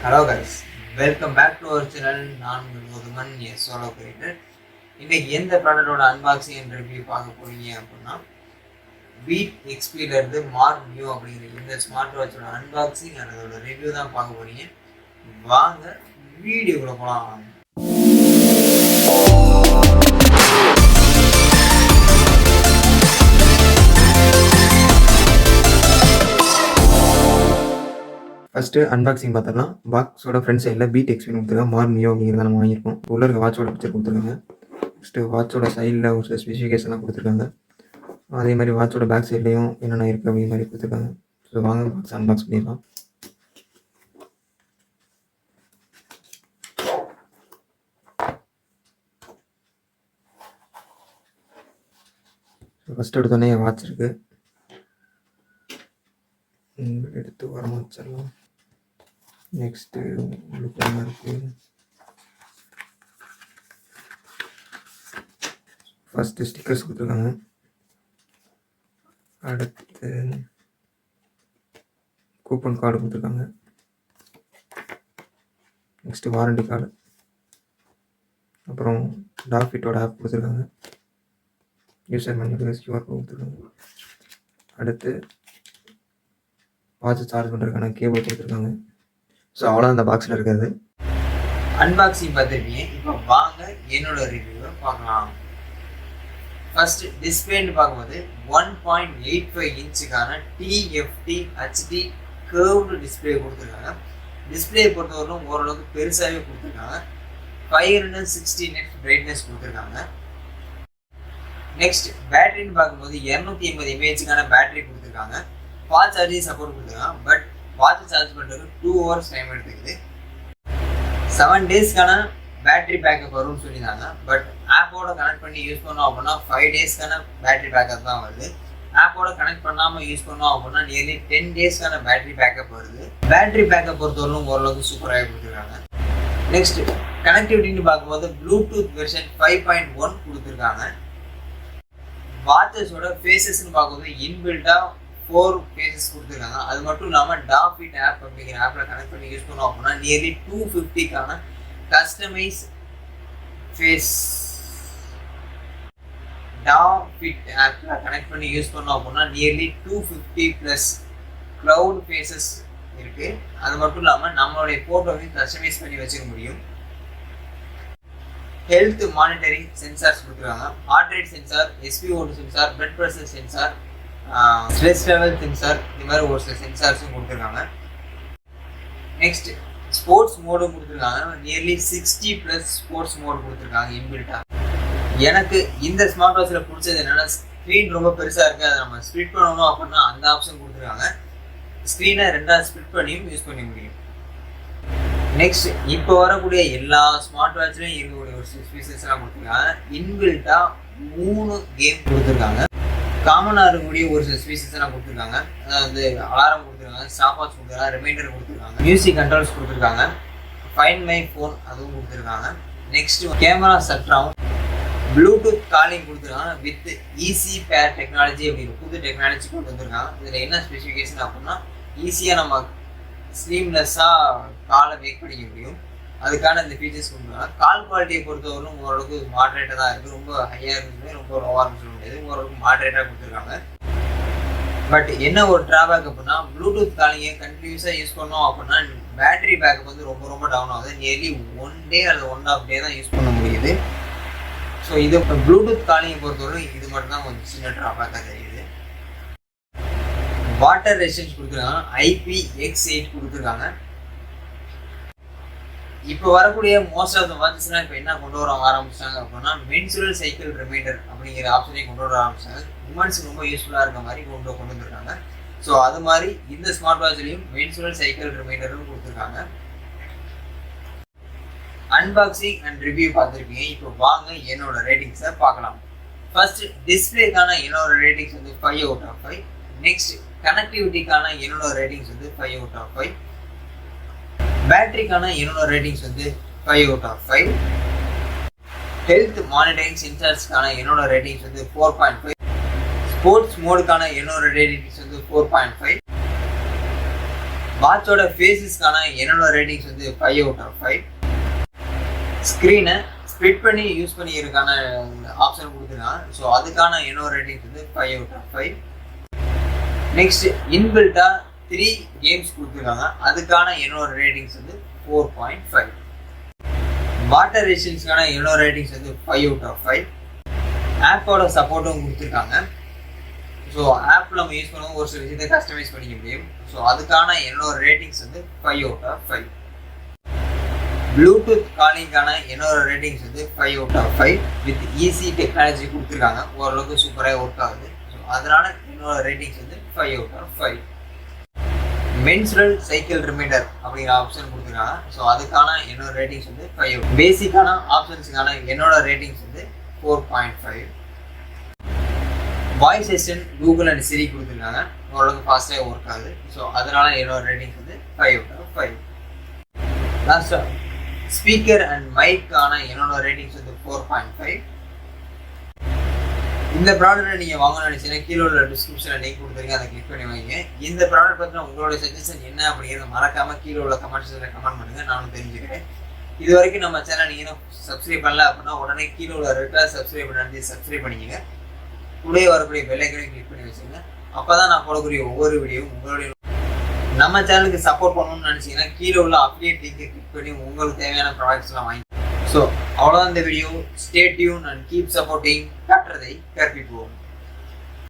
Hello guys, welcome back to our channel. நான் உங்கள் solo creator. இன்னைக்கு எந்த ப்ராடக்டோட அன்பாக்சிங் அண்ட் ரிவ்யூ பார்க்க போறீங்க அப்படின்னா Beat XP இருந்து Marv Neo அப்படிங்கிற இந்த ஸ்மார்ட் வாட்சோட அன்பாக்சிங் அண்ட் அதோட ரிவ்யூ தான் பார்க்க போறீங்க. வாங்க வீடியோக்குள்ள போலாம். ஃபஸ்ட்டு அன்பாக்சிங் பார்த்துடலாம். பாக்ஸோட ஃப்ரண்ட் சைடில் பீட் எக்ஸ்பி கொடுத்துருக்காங்க. Marv Neo அப்படிங்கிறத நம்ம வாங்கியிருக்கோம். உள்ள இருக்க வாட்சோட பிக்சர் கொடுத்துருக்காங்க. நெக்ஸ்ட்டு வாட்சோட சைடில் ஒரு சில ஸ்பெசிஃபிகேஷன்லாம் கொடுத்துருக்காங்க. அதே மாதிரி வாட்சோட பேக் சைட்லேயும் என்னென்ன இருக்குது அப்படிங்கிற மாதிரி கொடுத்துருக்காங்க. ஸோ வாங்க பாக்ஸ் அன்பாக்ஸ் பண்ணிடலாம். ஃபஸ்ட்டு எடுத்தோடனே வாட்ச் இருக்குது, எடுத்து வர வச்சிடலாம். நெக்ஸ்ட்டு உங்களுக்கு என்ன இருக்குது, ஃபஸ்ட்டு ஸ்டிக்கர்ஸ் கொடுத்துருக்காங்க. அடுத்து கூப்பன் கார்டு கொடுத்துருக்காங்க. நெக்ஸ்ட்டு வாரண்டி கார்டு, அப்புறம் டாஃபிட்டோட ஆப் கொடுத்துருக்காங்க. யூசர் மேனுவல் கியூஆர் கோட் கொடுத்துருக்காங்க. அடுத்து வாட்ச் சார்ஜ் பண்ணுறதுக்கான கேபிள் கொடுத்துருக்காங்க. ஸோ அவ்வளோ அந்த பாக்ஸில் இருக்கிறது. அன்பாக்சிங் பார்த்துருக்கீங்க. இப்போ வாங்க என்னோட ரிவ்யூவை பார்க்கலாம். ஃபர்ஸ்ட் டிஸ்பிளேன்னு பார்க்கும்போது 1.85 இன்ச்சுக்கான TFT HD கர்வ்டு டிஸ்பிளே கொடுத்துருக்காங்க. டிஸ்பிளே பொறுத்தவரைக்கும் ஓரளவுக்கு பெருசாகவே கொடுத்துருக்காங்க. 560 nits பிரைட்னஸ் கொடுத்துருக்காங்க. நெக்ஸ்ட் பேட்டரின்னு பார்க்கும்போது 280 mAhக்கான பேட்டரி கொடுத்துருக்காங்க. ஃபாஸ்ட் சார்ஜிங் சப்போர்ட் கொடுத்துருக்காங்க. பட் வாட்ச் சார்ஜ் பண்ணுறதுக்கு 2 hours டைம் எடுத்துக்குது. 7 daysக்கான பேட்டரி பேக்கப் வரும்னு சொல்லியிருந்தாங்க. பட் ஆப்போட கனெக்ட் பண்ணி யூஸ் பண்ணோம் அப்படின்னா 5 daysக்கான பேட்டரி பேக்கப் தான் வருது. ஆப்போட கனெக்ட் பண்ணாமல் யூஸ் பண்ணோம் அப்படின்னா நியர்லி 10 daysக்கான பேட்டரி பேக்கப் வருது. பேட்டரி பேக்கப் பொறுத்தவரைக்கும் ஓரளவுக்கு சூப்பராக கொடுத்துருக்காங்க. நெக்ஸ்ட் கனெக்டிவிட்டின்னு பார்க்கும்போது ப்ளூடூத் வெர்ஷன் 5.1 கொடுத்துருக்காங்க. வாட்சஸோட ஃபேஸஸ்ன்னு பார்க்கும்போது இன்பில்ட்டாக 4 ஃபேஸஸ் கொடுத்துருக்காங்க. அது மட்டும் இல்லாமல் டாஃபிட் ஆப் அப்படிங்கிற ஆப்பில் கனெக்ட் பண்ணி யூஸ் பண்ணோம் அப்படின்னா நியர்லி 250க்கான கஸ்டமைஸ் ஃபேஸ் டாஃபிட் ஆப்பில் கனெக்ட் பண்ணி யூஸ் பண்ணோம் அப்படின்னா நியர்லி 250+ க்ளவுட் ஃபேஸஸ் இருக்குது. அது மட்டும் இல்லாமல் நம்மளுடைய ஃபோட்டோவையும் கஸ்டமைஸ் பண்ணி வச்சுக்க முடியும். ஹெல்த் மானிட்டரிங் சென்சார்ஸ் கொடுத்துருக்காங்க. Heart rate sensor, SpO2 sensor, blood pressure sensor, stress level sensor, இந்த மாதிரி ஒரு சில சென்சார்ஸும் கொடுத்துருக்காங்க. நெக்ஸ்ட் ஸ்போர்ட்ஸ் மோடும் கொடுத்துருக்காங்க. நியர்லி 60+ ஸ்போர்ட்ஸ் மோடு கொடுத்துருக்காங்க இன்பில்ட்டாக. எனக்கு இந்த ஸ்மார்ட் வாட்சில் பிடிச்சது என்னென்னா ஸ்க்ரீன் ரொம்ப பெருசாக இருக்குது. அதை நம்ம ஸ்ப்ளிட் பண்ணணும் அப்படின்னா அந்த ஆப்ஷன் கொடுத்துருக்காங்க. ஸ்க்ரீனை 2ஆக ஸ்ப்ளிட் பண்ணியும் யூஸ் பண்ண முடியும். நெக்ஸ்ட் இப்போ வரக்கூடிய எல்லா ஸ்மார்ட் வாட்ச்லையும் இருக்கக்கூடிய ஒரு ஃபீச்சர்ஸ்லாம் கொடுத்துருக்காங்க. இன்பில்ட்டாக 3 கேம் கொடுத்துருக்காங்க. காமனாக இருக்கக்கூடிய ஒரு சில ஸ்பீசஸ்லாம் கொடுத்துருக்காங்க. அதாவது அலாரம் கொடுத்துருக்காங்க, ஸ்டாப் வாட்ச் கொடுத்துருக்காங்க, ரிமைண்டர் கொடுத்துருக்காங்க, மியூசிக் கண்ட்ரோல்ஸ் கொடுத்துருக்காங்க, ஃபைண்ட் மை ஃபோன் அதுவும் கொடுத்துருக்காங்க. நெக்ஸ்ட் கேமரா சட்ராவும் ப்ளூடூத் காலிங் கொடுத்துருக்காங்க வித் ஈஸி பேர் டெக்னாலஜி அப்படிங்கிற புது டெக்னாலஜி கொண்டு வந்திருக்காங்க. இதில் என்ன ஸ்பெசிஃபிகேஷன் அப்படின்னா ஈஸியாக நம்ம ஸ்லீம்லெஸ்ஸாக காலை மேக் பண்ணிக்க முடியும். அதுக்கான இந்த ஃபீச்சர்ஸ் கொடுத்துருக்காங்க. கால் குவாலிட்டியை பொறுத்தவரைக்கும் ஓரளவுக்கு மாட்ரேட்டாக தான் இருக்குது. ரொம்ப ஹையாக இருந்துச்சுமே ரொம்ப லோவாக இருந்துச்சு சொல்ல முடியாது. ஓரளவுக்கு மாட்ரேட்டாக கொடுத்துருக்காங்க. பட் என்ன ஒரு ட்ராபேக் அப்படின்னா ப்ளூடூத் காலிங்கை கண்டினியூஸாக யூஸ் பண்ணோம் அப்படின்னா பேட்டரி பேக்கப் வந்து ரொம்ப ரொம்ப டவுன் ஆகுது. நியர்லி 1 day அல்லது 1.5 day தான் யூஸ் பண்ண முடியுது. ஸோ இது ப்ளூடூத் காலிங்கை பொறுத்தவரைக்கும் இது மட்டும் தான் கொஞ்சம் சின்ன ட்ராபேக்காக தெரியுது. வாட்டர் ரெசிஸ்டன்ஸ் கொடுத்துருக்காங்க. IPX8 கொடுத்துருக்காங்க. இப்போ வரக்கூடிய மோஸ்ட் ஆஃப் த வாட்சஸ்லாம் இப்போ என்ன கொண்டு வர ஆரம்பிச்சாங்க அப்படின்னா மென்சுரல் சைக்கிள் ரிமைண்டர் அப்படிங்கிற ஆப்ஷனையும் கொண்டு வர ஆரம்பிச்சாங்க. உமன்ஸுக்கு ரொம்ப யூஸ்ஃபுல்லாக இருக்க மாதிரி கொண்டு வந்துருக்காங்க. ஸோ அது மாதிரி இந்த ஸ்மார்ட் வாட்ச்லையும் மென்சுரல் சைக்கிள் ரிமைண்டரும் கொடுத்துருக்காங்க. அன்பாக்சிங் அண்ட் ரிவ்யூ பார்த்துருக்கீங்க. இப்போ வாங்க என்னோட ரேட்டிங்ஸை பார்க்கலாம். ஃபர்ஸ்ட் டிஸ்பிளேக்கான என்னோட ரேட்டிங்ஸ் வந்து 5 out of 5. நெக்ஸ்ட் கனெக்டிவிட்டிக்கான என்னோட ரேட்டிங்ஸ் வந்து 5 out of 5. பேட்டரிக்கான என்னோட ரேட்டிங்ஸ் வந்து 5 out of 5. ஹெல்த் மானிட்டரிங் சென்சார்ஸ்க்கான என்னோட ரேட்டிங்ஸ் வந்து 4.5. ஸ்போர்ட்ஸ் மோடுக்கான என்னோட ரேட்டிங்ஸ் வந்து 4.5. வாட்சோட ஃபேஸஸ்க்கான என்னோட ரேட்டிங்ஸ் வந்து 5 out of 5. ஸ்க்ரீனை ஸ்ப்ளிட் பண்ணி யூஸ் பண்ணியிருக்கான ஆப்ஷன் கொடுத்துருக்காங்க. ஸோ அதுக்கான என்னோட ரேட்டிங்ஸ் வந்து 5 out of 5. நெக்ஸ்ட் இன்பில்ட்டாக 3 கேம்ஸ் கொடுத்துருக்காங்க. அதுக்கான என்னோட ரேட்டிங்ஸ் வந்து 4.5. வாட்டர் ரெசிஸ்டன்ஸ்க்கான என்னோட ரேட்டிங்ஸ் வந்து 5 out of 5. ஆப்போட சப்போர்ட்டும் கொடுத்துருக்காங்க. ஸோ ஆப் நம்ம யூஸ் பண்ணுவோம், ஒரு சில விஷயத்தை கஸ்டமைஸ் பண்ணிக்க முடியும். ஸோ அதுக்கான என்னோட ரேட்டிங்ஸ் வந்து 5 out of 5. ப்ளூடூத் காலிங்கான என்னோட ரேட்டிங்ஸ் வந்து 5 out of 5 with easy technology கொடுத்துருக்காங்க. ஓரளவுக்கு சூப்பராக ஒர்க் ஆகுது. ஸோ அதனால என்னோட ரேட்டிங்ஸ் வந்து 5 out of 5. Menstrual cycle reminder அப்படிங்கிற ஆப்ஷன் கொடுத்துருக்காங்க. ஸோ அதுக்கான என்னோட ரேட்டிங்ஸ் வந்து 5. பேசிக்கான ஆப்ஷன்ஸுக்கான என்னோட ரேட்டிங்ஸ் வந்து 4.5. வாய்ஸ் அசிஸ்டன்ட் கூகுள் அண்ட் சிரி கொடுத்துருக்காங்க. ஓரளவுக்கு ஃபாஸ்ட்டாக ஒர்க் ஆகுது. ஸோ அதனால என்னோட ரேட்டிங்ஸ் வந்து 5 out of 5. லாஸ்ட்டாக ஸ்பீக்கர் அண்ட் மைக்கான என்னோட ரேட்டிங்ஸ் வந்து 4.5. இந்த ப்ராடக்ட்டை நீங்கள் வாங்கணும்னு நினச்சிங்கன்னா கீழே உள்ள டிஸ்கிரிப்ஷனில் லிங்க் கொடுத்துருங்க, அதை கிளிக் பண்ணி வாங்க. இந்த ப்ராடக்ட் பற்றின உங்களோட சஜஷன் என்ன அப்படிங்கிறத மறக்காமல் கீழே உள்ள கமெண்ட்ஸில் கமெண்ட் பண்ணுங்கள், நானும் தெரிஞ்சுக்கிறேன். இது வரைக்கும் நம்ம சேனல் நீங்கள் சப்ஸ்கிரைப் பண்ணல அப்படின்னா உடனே கீழே உள்ள ரெட்டாக சப்ஸ்கிரைப் பண்ணி சப்ஸ்கிரைப் பண்ணிக்கங்க. கூட வரக்கூடிய பெல் ஐக்கனையும் கிளிக் பண்ணி வச்சுங்க. அப்போ தான் நான் போடக்கூடிய ஒவ்வொரு வீடியோவும் உங்களுடைய நம்ம சேனலுக்கு சப்போர்ட் பண்ணணும்னு நினச்சிங்கன்னா கீழே உள்ள அப்டேட் லிங்கை கிளிக் பண்ணி உங்களுக்கு தேவையான ப்ராடக்ட்ஸ்லாம் வாங்கி. ஸோ அவ்வளோதான் இந்த video. Stay tune and keep supporting. கற்றதை கற்பிப்போம்.